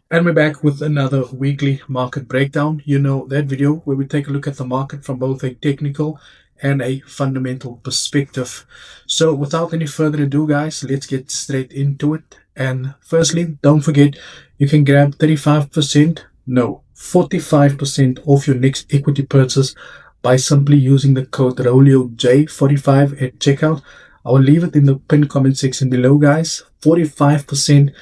And we're back with another weekly market breakdown. You know, that video where we take a look at the market from both a technical and a fundamental perspective. So, without any further ado, guys, let's get straight into it. And firstly, don't forget you can grab 35%, no, 45% off your next equity purchase by simply using the code ROLIOJ45 at checkout. I will leave it in the pinned comment section below, guys. 45%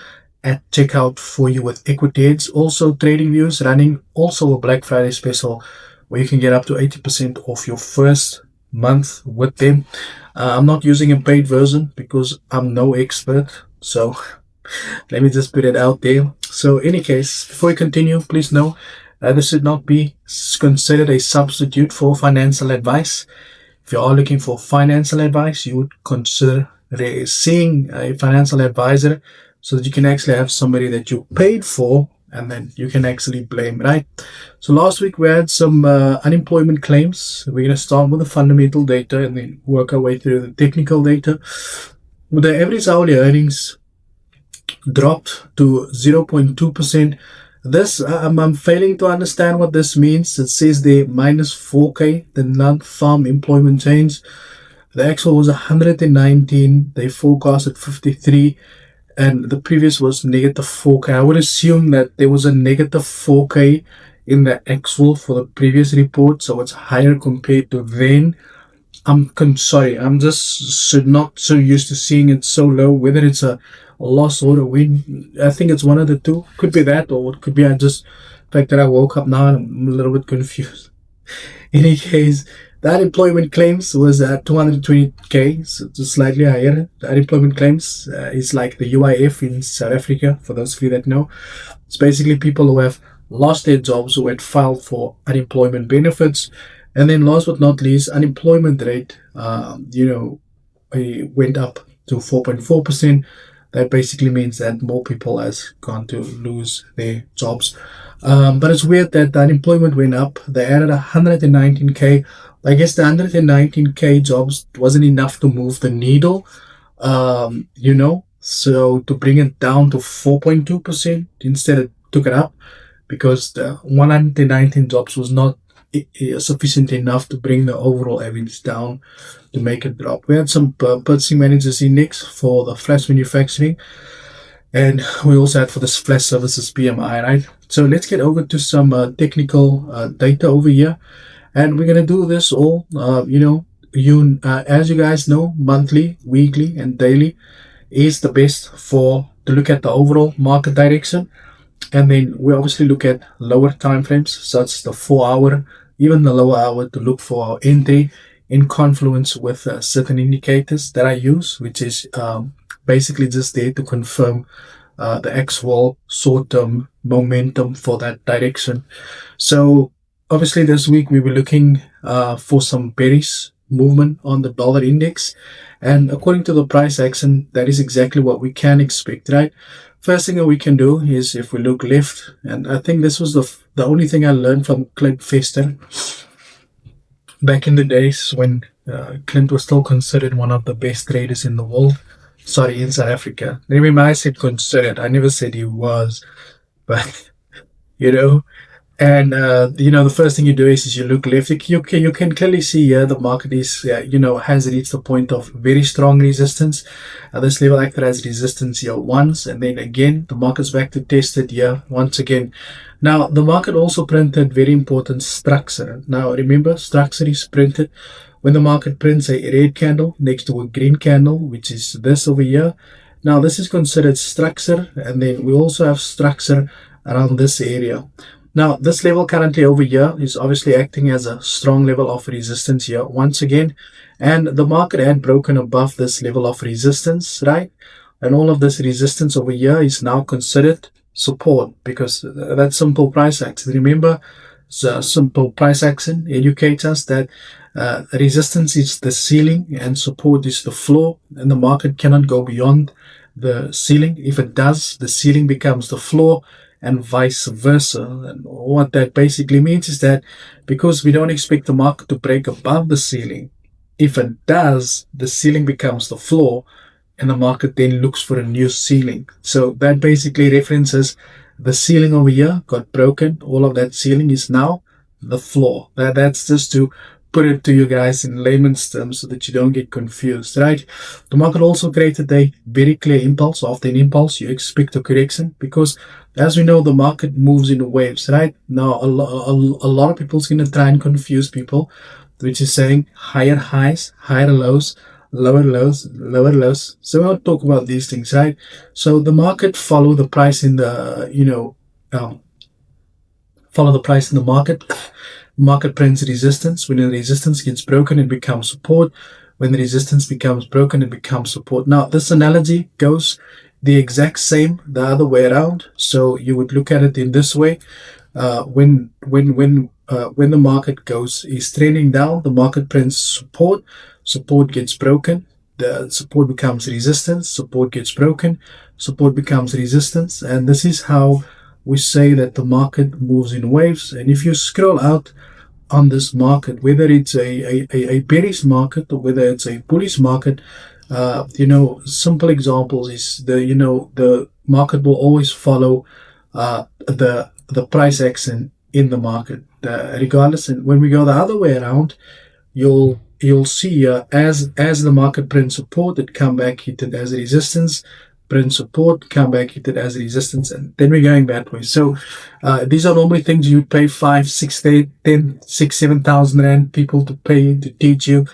at checkout for you with equity heads. Also, Trading Views running also a Black Friday special where you can get up to 80% off your first month with them. I'm not using a paid version because I'm no expert. So let me just put it out there. So, in any case, before we continue, please know this should not be considered a substitute for financial advice. If you are looking for financial advice, you would consider seeing a financial advisor so that you can actually have somebody that you paid for and then you can actually blame, right? So last week we had some unemployment claims. We're going to start with the fundamental data and then work our way through the technical data. The average hourly earnings dropped to 0.2%. This, I'm failing to understand what this means. It says the minus 4K, the non-farm employment change. The actual was 119. They forecasted 53, and the previous was negative 4K. I would assume that there was a negative 4K in the actual for the previous report, so it's higher compared to then. Sorry, I'm just not so used to seeing it so low. Whether it's a loss or a win, I think it's one of the two. Could be that, or it could be the fact that I woke up now and I'm a little bit confused. In any case, the unemployment claims was at 220K, so just slightly higher. The unemployment claims is like the UIF in South Africa, for those of you that know. It's basically people who have lost their jobs, who had filed for unemployment benefits. And then last but not least, unemployment rate, it went up to 4.4%. That basically means that more people has gone to lose their jobs. But it's weird that the unemployment went up. They added 119K. I guess the 119K jobs wasn't enough to move the needle, So to bring it down to 4.2%, instead it took it up because the 119 jobs was not sufficient enough to bring the overall average down to make it drop. We had some purchasing managers index for the flash manufacturing, and we also had for the flash services PMI, right? So let's get over to some technical data over here, and we're gonna do this all, as you guys know, monthly, weekly, and daily is the best for to look at the overall market direction. And then we obviously look at lower time frames, such as the 4 hour, even the lower hour, to look for our entry in confluence with certain indicators that I use, which is basically just there to confirm the actual short-term momentum for that direction. So obviously this week we were looking for some bearish movement on the dollar index. And according to the price action, that is exactly what we can expect, right? First thing that we can do is if we look left, and I think this was the only thing I learned from Clint Fester back in the days when Clint was still considered one of the best traders in the world. Sorry, in South Africa. Remember, I said considered. I never said he was, but you know, and the first thing you do is you look left. You can clearly see here the market is has reached the point of very strong resistance. This level acted as resistance here once, and then again the market's back to test it here once again. Now the market also printed very important structure. Now remember, structure is printed when the market prints a red candle next to a green candle, which is this over here. Now this is considered structure, and then we also have structure around this area. Now, this level currently over here is obviously acting as a strong level of resistance here once again. And the market had broken above this level of resistance, right? And all of this resistance over here is now considered support because that simple price action. Remember, the simple price action educates us that resistance is the ceiling and support is the floor, and the market cannot go beyond the ceiling. If it does, the ceiling becomes the floor, and vice versa. And what that basically means is that because we don't expect the market to break above the ceiling, if it does, the ceiling becomes the floor and the market then looks for a new ceiling. So that basically references The ceiling over here got broken. All of that ceiling is now the floor. That's just to put it to you guys in layman's terms so that you don't get confused, right? The market also created a very clear impulse. After an impulse, you expect a correction because, as we know, the market moves in waves, right? Now, a lot of people's going to try and confuse people, which is saying higher highs, higher lows, lower lows, lower lows. So we'll talk about these things, right? So the market follow the price in the, um, follow the price in the market. Market prints resistance. When the resistance gets broken, it becomes support. When the resistance becomes broken, it becomes support. Now, this analogy goes the exact same the other way around. So you would look at it in this way. When the market goes is trending down, the market prints support. Support gets broken. The support becomes resistance. Support gets broken. Support becomes resistance. And this is how we say that the market moves in waves. And if you scroll out on this market, whether it's a bearish market or whether it's a bullish market, simple examples is the market will always follow the price action in the market, regardless. And when we go the other way around, you'll see as the market prints support, it come back, hit it as a resistance, print support, come back, hit it as a resistance, and then we're going that way. So these are normally things you'd pay 5, 6, 8, 10, 6, 7,000 rand people to pay to teach you,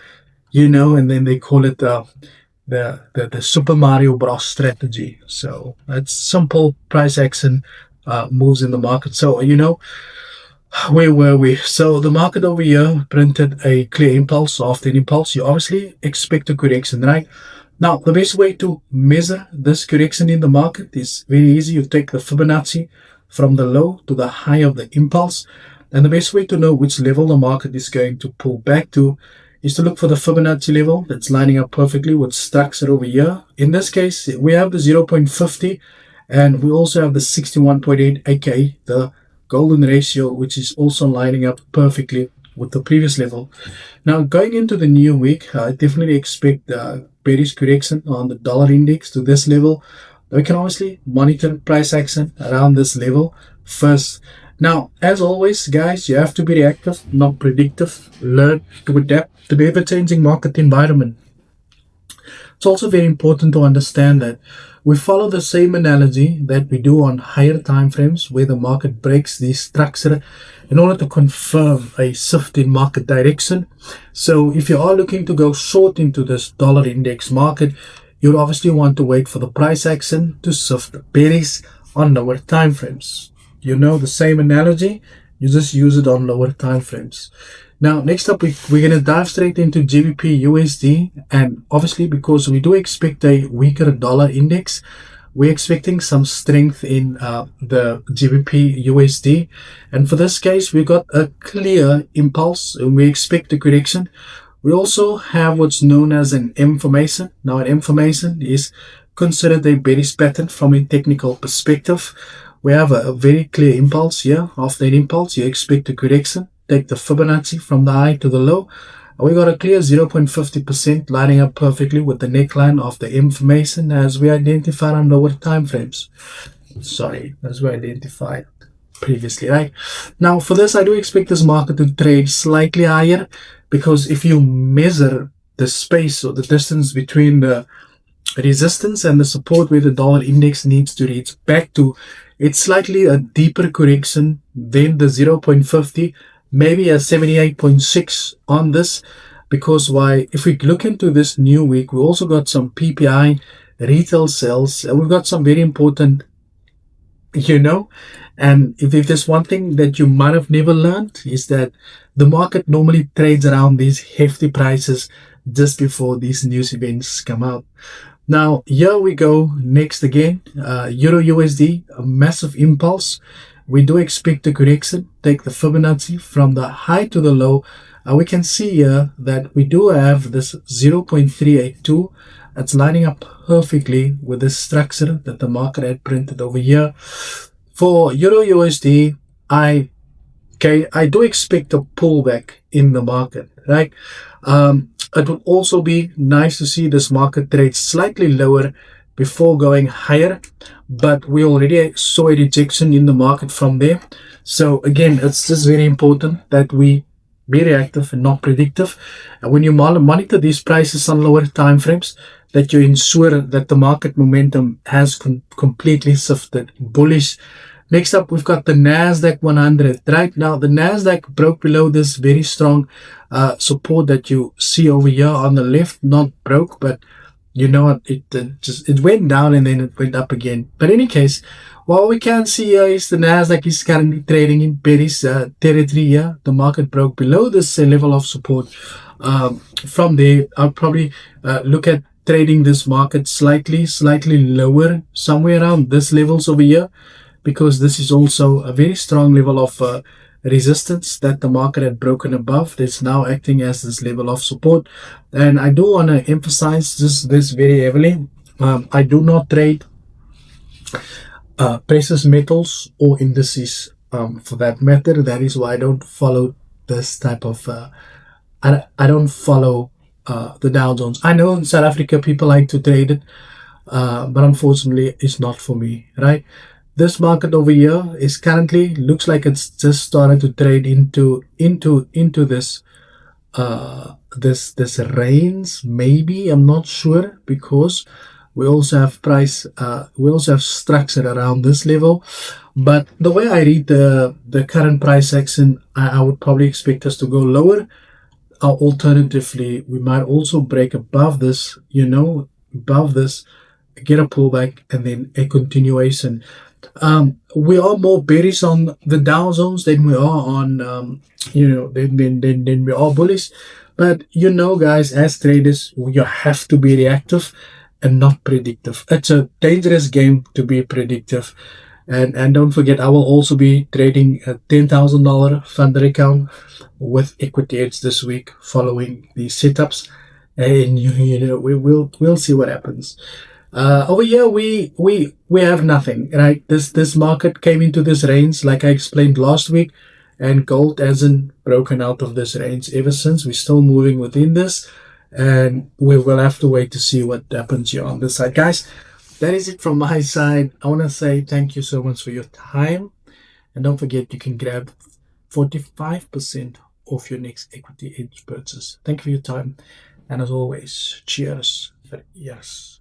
and then they call it the Super Mario Bros strategy. So that's simple price action moves in the market. So where were we? So the market over here printed a clear impulse. After an impulse, you obviously expect a correction, right? Now, the best way to measure this correction in the market is very easy. You take the Fibonacci from the low to the high of the impulse. And the best way to know which level the market is going to pull back to is to look for the Fibonacci level that's lining up perfectly with structure over here. In this case, we have the 0.50 and we also have the 61.8, aka the golden ratio, which is also lining up perfectly with the previous level. Now, going into the new week, I definitely expect bearish correction on the dollar index to this level. We can obviously monitor price action around this level first. Now, as always, guys, you have to be reactive, not predictive. Learn to adapt to the ever-changing market environment. It's also very important to understand that we follow the same analogy that we do on higher time frames where the market breaks the structure in order to confirm a shift in market direction. So if you are looking to go short into this dollar index market, you'll obviously want to wait for the price action to shift bearish on lower time frames. You know the same analogy, you just use it on lower time frames. Now, next up, we're going to dive straight into GBP USD. And obviously, because we do expect a weaker dollar index, we're expecting some strength in the GBP USD. And for this case, we got a clear impulse and we expect a correction. We also have what's known as an M formation. Now, an M formation is considered a bearish pattern from a technical perspective. We have a very clear impulse here. After an impulse, you expect a correction. Take the Fibonacci from the high to the low. We got a clear 0.50% lining up perfectly with the neckline of the information as we identified on lower time frames. Sorry, as we identified previously, right? Now, for this, I do expect this market to trade slightly higher because if you measure the space or the distance between the resistance and the support where the dollar index needs to reach back to, it's slightly a deeper correction than the 0.50, maybe a 78.6 on this, because why? If we look into this new week, we also got some PPI retail sales, and we've got some very important, and if there's one thing that you might have never learned is that the market normally trades around these hefty prices just before these news events come out. Now, here we go. Next again, Euro USD, a massive impulse. We do expect a correction. Take the Fibonacci from the high to the low. We can see here that we do have this 0.382. It's lining up perfectly with the structure that the market had printed over here. For Euro USD, I do expect a pullback in the market, right? It would also be nice to see this market trade slightly lower before going higher, but we already saw a rejection in the market from there. So again, it's just very important that we be reactive and not predictive. And when you monitor these prices on lower time frames, that you ensure that the market momentum has completely shifted bullish. Next up, we've got the Nasdaq 100. Right now, the Nasdaq broke below this very strong support that you see over here on the left. Not broke, but you know what? It went down and then it went up again. But in any case, what we can see here is the Nasdaq is currently trading in bearish territory here. The market broke below this level of support. From there, I'll probably look at trading this market slightly lower, somewhere around this levels over here, because this is also a very strong level of resistance that the market had broken above. That's now acting as this level of support. And I do want to emphasize this very heavily. I do not trade precious metals or indices, for that matter. That is why I don't follow this type of I don't follow the Dow Jones. I know in South Africa people like to trade it, but unfortunately it's not for me, right? This market over here is currently looks like it's just started to trade into this this range. Maybe, I'm not sure, because we also have we also have structure around this level. But the way I read the current price action, I would probably expect us to go lower. Alternatively, we might also break above this, above this, get a pullback, and then a continuation. We are more bearish on the Dow Jones than we are on, than we are bullish. But guys, as traders, you have to be reactive and not predictive. It's a dangerous game to be predictive. And don't forget, I will also be trading a $10,000 Thunder account with equity edge this week, following these setups, and we'll see what happens. Over here, we have nothing, right? This market came into this range, like I explained last week, and gold hasn't broken out of this range ever since. We're still moving within this, and we will have to wait to see what happens here on this side, guys. That is it from my side. I want to say thank you so much for your time, and don't forget, you can grab 45% off your next equity edge purchase. Thank you for your time, and as always, cheers. Yes.